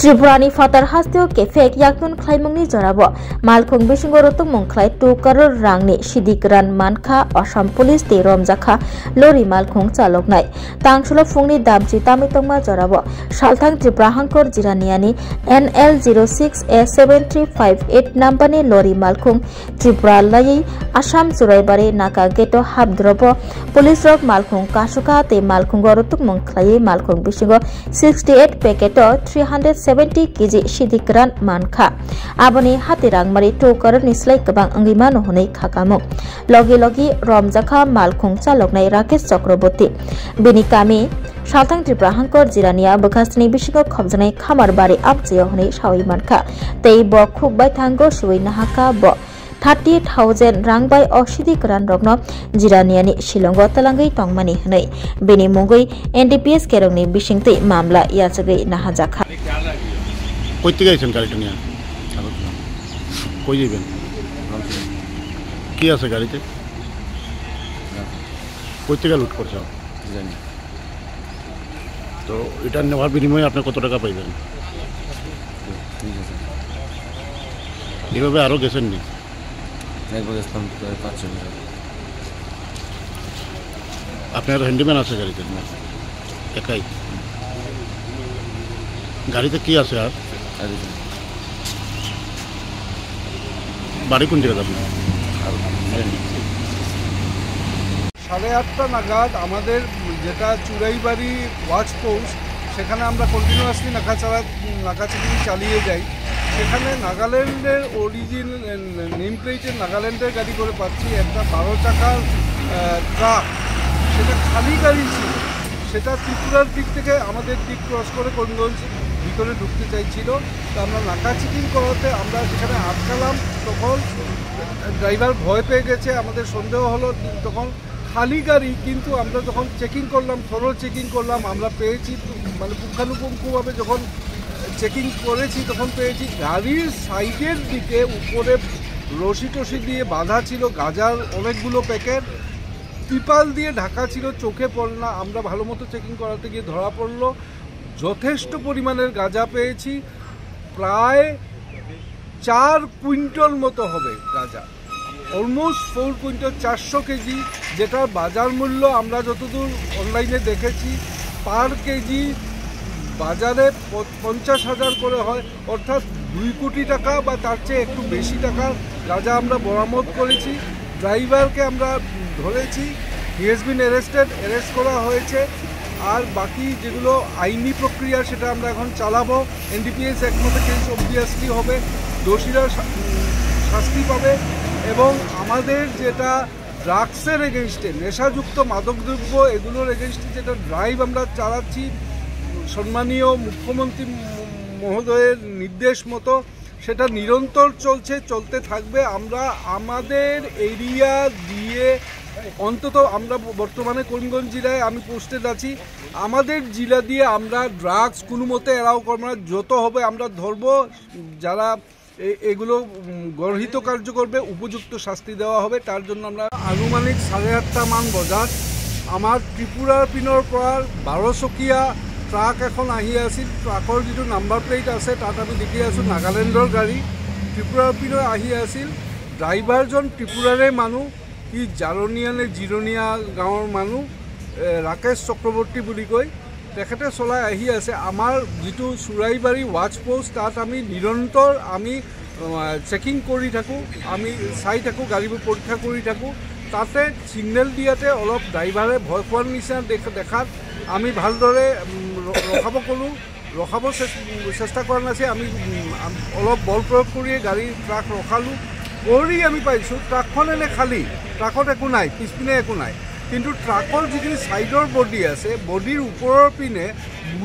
Tripurani Fatar Hasteo Kefek Yakun Klaimungni Jorabo Malkung Bisingo Rotumung Klai 2 crore rangni Sidikran Mankha Assam Police te Romjakha Lori Malkung Chaloknai Tangsulo Fungni Damchi Tamitongma Jorabo Shalthang Tripura Hangkor Jiraniani NL06A7358 Nampani Lori Malkung Tripura Lai Assam Suraibari Naka Geto Habdrobo Police Rock Malkung Kasuka te Malkung Rotumung Klai Malkung Bisingo 68 Paketo 370 kg Sidikran Mankha Aboni Hatirang Mari 2 crore Nislai Kabang Angimano Honei Khakamo Logi Romjakha Malkung Chaloknai Rakesh Chakraborty Bini Kami Shalthang Tripura Hangkor Jirania Bokastini Bisingo Khobjanai Khamar Bari Abjeo Honei Sawi Mankha Tei Bo Khukbai Thango Suwi Nahaka Bo 30,000 rangbai Sidikran Rogno Jiraniani Shilongo Talangai Tongmani Hanai Bini Mungoi NDPS Kerongni Bisingtei Mamla Yachagai Nahajakha কই থেকে আইছেন গাড়িটা নিয়ে কই যাবেন কি আছে গাড়িতে কই থেকে লুট করছে জানি তো এটা নেওয়ার বিনিময়ে আপনি কত টাকা পাইবেন এইভাবে আরো গেছেন নি একবার গেছিলাম 500 টাকা আপনার হ্যান্ডিম্যান আছে গাড়িতে একাই গাড়িতে কি আছে আর বাড়ি কোন জায়গায় আপনি 8:30 নাগাদ আমাদের যেটা চুরাইবাড়ি ওয়াচ পোস্ট সেখানে আমরা কন্টিনিউয়াসলি নাকাচাকি চালিয়ে যাই সেখানে নাগাল্যান্ডের অরিজিন নেম প্লেটের নাগাল্যান্ডের গাড়ি করে পাচ্ছি একটা 12 চাকার ট্রাক সেটা খালি গাড়ি ছিল সেটা ত্রিপুরার দিক থেকে আমাদের দিক ক্রস করে করিমগঞ্জ ভিতরে ঢুকতে চাইছিল তো আমরা নাকা চেকিং করাতে আমরা সেখানে আটকালাম তখন ড্রাইভার ভয় পেয়ে গেছে আমাদের সন্দেহ হলো তখন খালি গাড়ি কিন্তু আমরা যখন চেকিং করলাম থরো চেকিং করলাম আমরা পেয়েছি মানে পুঙ্খানুপুঙ্খভাবে যখন চেকিং করেছি তখন পেয়েছি গাড়ির সাইডের দিকে উপরে রশি টসি দিয়ে বাঁধা ছিল গাঁজার অনেকগুলো প্যাকেট ত্রিপাল দিয়ে ঢাকা ছিল চোখে পড়ল না আমরা ভালো মতো চেকিং করাতে গিয়ে ধরা পড়লো যথেষ্ট পরিমাণের গাঁজা পেয়েছি প্রায় 4 কুইন্টাল মতো হবে গাঁজা অলমোস্ট 4 কুইন্টাল 400 কেজি যেটার বাজার মূল্য আমরা যতদূর অনলাইনে দেখেছি পার কেজি বাজারে 50,000 করে হয় অর্থাৎ 2 কোটি টাকা বা তার চেয়ে একটু বেশি টাকার গাঁজা আমরা বরামদ করেছি ড্রাইভারকে আমরা ধরেছি হি হ্যাজ বিন অ্যারেস্ট করা হয়েছে আর বাকি যেগুলো আইনি প্রক্রিয়া সেটা আমরা এখন চালাবো এনডিপিএস অ্যাক্ট মতো কেস অবভিয়াসলি হবে দোষীরা শাস্তি পাবে এবং আমাদের যেটা ড্রাগসের এগেনস্টে নেশাযুক্ত মাদকদ্রব্য এগুলোর এগেনস্টে যেটা ড্রাইভ আমরা চালাচ্ছি সম্মানীয় মুখ্যমন্ত্রী মহোদয়ের নির্দেশ মতো সেটা নিরন্তর চলতে থাকবে আমরা আমাদের এরিয়া দিয়ে অন্তত আমরা বর্তমানে করিমগঞ্জ জেলায় আমি পোস্টেড আছি আমাদের জেলা দিয়ে আমরা ড্রাগস কোনো মতে এরাও করব না যত হবে আমরা ধরবো যারা এগুলো গর্হিত কার্য করবে উপযুক্ত শাস্তি দেওয়া হবে তার জন্য আমরা আনুমানিক 8:30 মান বজাত আমার ত্রিপুরার পিনৰ পৰা 12 চকীয়া ট্ৰাক এখন আহি আছিল ট্ৰাকৰ যিটো নাম্বাৰ প্লেট আছে তাত আমি দেখি আছোঁ নাগালেণ্ডৰ গাড়ী ত্ৰিপুৰাৰ পিনৰ আহি আছিল ড্ৰাইভাৰজন ত্ৰিপুৰাৰে মানুহ ই জাৰনিয়া নে জিৰনিয়া গাঁৱৰ মানুহ ৰাকেশ চক্ৰৱৰ্তী বুলি কয় তেখেতে চলাই আহি আছে আমাৰ যিটো চুৰাইবাৰী ওয়াচ পোষ্ট তাত আমি নিৰন্তৰ আমি চেকিং কৰি থাকোঁ আমি চাই থাকোঁ গাড়ীবোৰ পৰীক্ষা কৰি থাকোঁ তাতে সিগনেল দিয়াতে অলপ ড্ৰাইভাৰে ভয় খোৱাৰ নিচিনা দেখাত আমি ভালদৰে ৰখাব চেষ্টা কৰা নাছিল আমি অলপ বল প্ৰয়োগ কৰিয়ে গাড়ী ট্ৰাক ৰখালোঁ কৰি আমি পাইছোঁ ট্ৰাকখন এনে খালী ট্ৰাকত একো নাই পিছপিনে একো নাই কিন্তু ট্ৰাকৰ যিখিনি ছাইডৰ বডি আছে বডিৰ ওপৰৰ পিনে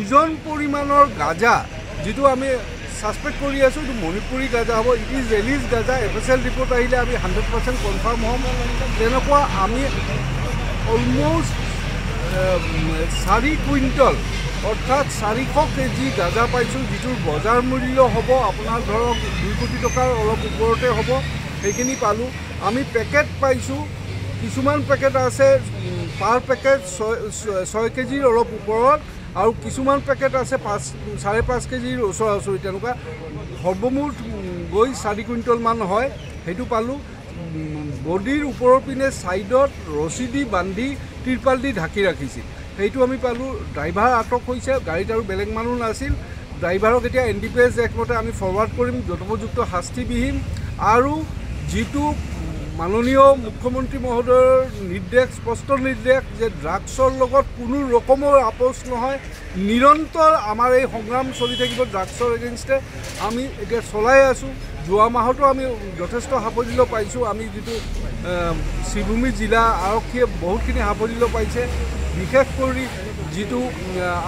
ওজন পৰিমাণৰ গাঁজা যিটো আমি সাসপেক্ট কৰি আছোঁ এইটো মণিপুৰী গাঁজা হ'ব ইট ইজ ৰেলিজ গাঁজা এফএছএল ৰিপৰ্ট আহিলে আমি 100% কনফাৰ্ম হ'ম তেনেকুৱা আমি অলমোষ্ট 4 কুইণ্টল অৰ্থাৎ 400 কেজি গাঁজা পাইছোঁ যিটোৰ বজাৰ মূল্য হ'ব আপোনাৰ ধৰক 2 কোটি টকাৰ অলপ ওপৰতে হ'ব সেইখিনি পালোঁ আমি পেকেট পাইছোঁ কিছুমান পেকেট আছে পাৰ পেকেট 6 কেজিৰ অলপ ওপৰত আৰু কিছুমান পেকেট আছে 5.5 কেজিৰ ওচৰা-ওচৰি তেনেকুৱা সৰ্বমুঠ গৈ 4 কুইণ্টলমান হয় সেইটো পালোঁ বডিৰ ওপৰৰ পিনে ছাইডত ৰছী দি বান্ধি তিৰপাল দি ঢাকি ৰাখিছিল সেইটো আমি পালোঁ ড্ৰাইভাৰ আটক হৈছে গাড়ীত আৰু বেলেগ মানুহ নাছিল ড্ৰাইভাৰক এতিয়া NDPS একমতে আমি ফৰৱাৰ্ড কৰিম যথোপযুক্ত শাস্তিবিহীন আৰু যিটো মাননীয় মুখ্যমন্ত্ৰী মহোদয়ৰ নিৰ্দেশ স্পষ্ট নিৰ্দেশ যে ড্ৰাগছৰ লগত কোনো ৰকমৰ আপোচ নহয় নিৰন্তৰ আমাৰ এই সংগ্ৰাম চলি থাকিব ড্ৰাগছৰ এগেইনষ্টে আমি এতিয়া চলাই আছোঁ যোৱা মাহতো আমি যথেষ্ট সাফল্য পাইছোঁ আমি যিটো শ্ৰীভূমি জিলা আৰক্ষীয়ে বহুতখিনি সাফল্য পাইছে বিশেষ কৰি যিটো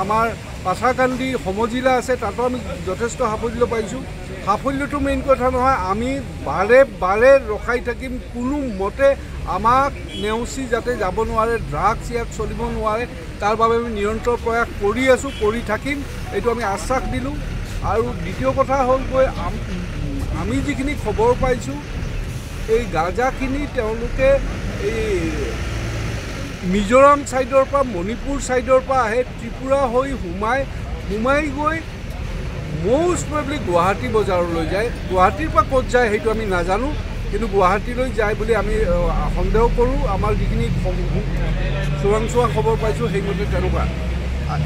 আমাৰ পাছাকান্দি সমজিলা আছে তাতো আমি যথেষ্ট সাফল্য পাইছোঁ সাফল্যটো মেইন কথা নহয় আমি বাৰে বাৰে ৰখাই থাকিম কোনো মতে আমাক নেওচি যাতে যাব নোৱাৰে ড্ৰাগছ ইয়াত চলিব নোৱাৰে তাৰ বাবে আমি নিৰন্তৰ প্ৰয়াস কৰি আছোঁ কৰি থাকিম এইটো আমি আশ্বাস দিলোঁ আৰু দ্বিতীয় কথা হ'ল গৈ আমি যিখিনি খবৰ পাইছোঁ এই গাঁজাখিনি তেওঁলোকে এই মিজোৰাম ছাইডৰ পৰা মণিপুৰ ছাইডৰ পৰা আহে ত্ৰিপুৰা হৈ সোমাই গৈ মোষ্ট প্ৰবেবলি গুৱাহাটী বজাৰলৈ যায় গুৱাহাটীৰ পৰা ক'ত যায় সেইটো আমি নাজানো কিন্তু গুৱাহাটীলৈ যায় বুলি আমি সন্দেহ কৰোঁ আমাৰ যিখিনি চোৰাংচোৱা খবৰ পাইছোঁ সেইমতে তেনেকুৱা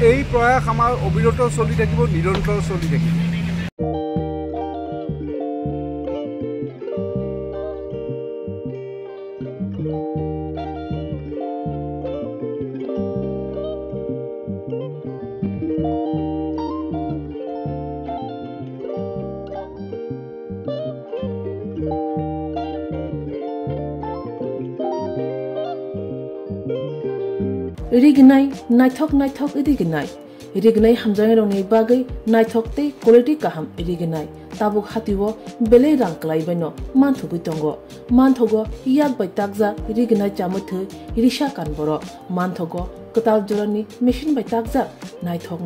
এই প্ৰয়াস আমাৰ অবিৰত চলি থাকিব নিৰন্তৰ চলি থাকিব Rignai naithok rignai hamjangai rongni bagai naithok tei quality kaham rignai tabuk hatiwo bele rang klaibaino manthugi tongo manthogo yak bai takja rignai chamuthu risha kanboro manthogo katal jorani machine bai takja naithok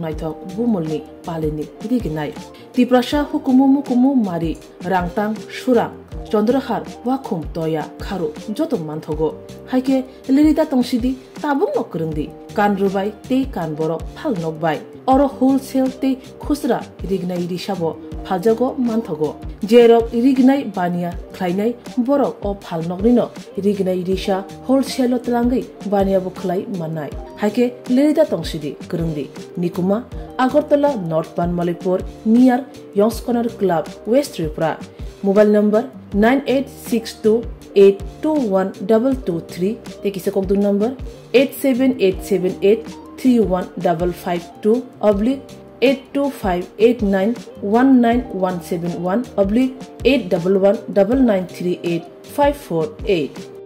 bumulni palini rignai tiprasha hukumu mari rangtang surang Chandrahar wakum toya kharu joto manthogo haike lerida tongsidi tabung nokrungdi kanrubai te kanboro phal nokbai oro wholesale te khusra rignai risabo phaljago manthogo jerok rignai bania khlainai borok o phal nokrino rignai risha wholesale tlangai bania bo khlai manai haike lerida tongsidi krungdi nikuma Agartala North Banmalipur near Yongs Corner Club West Tripura Mobile number 9862821223 Tekisa kokdu number 878731522/82589191171/8119938 548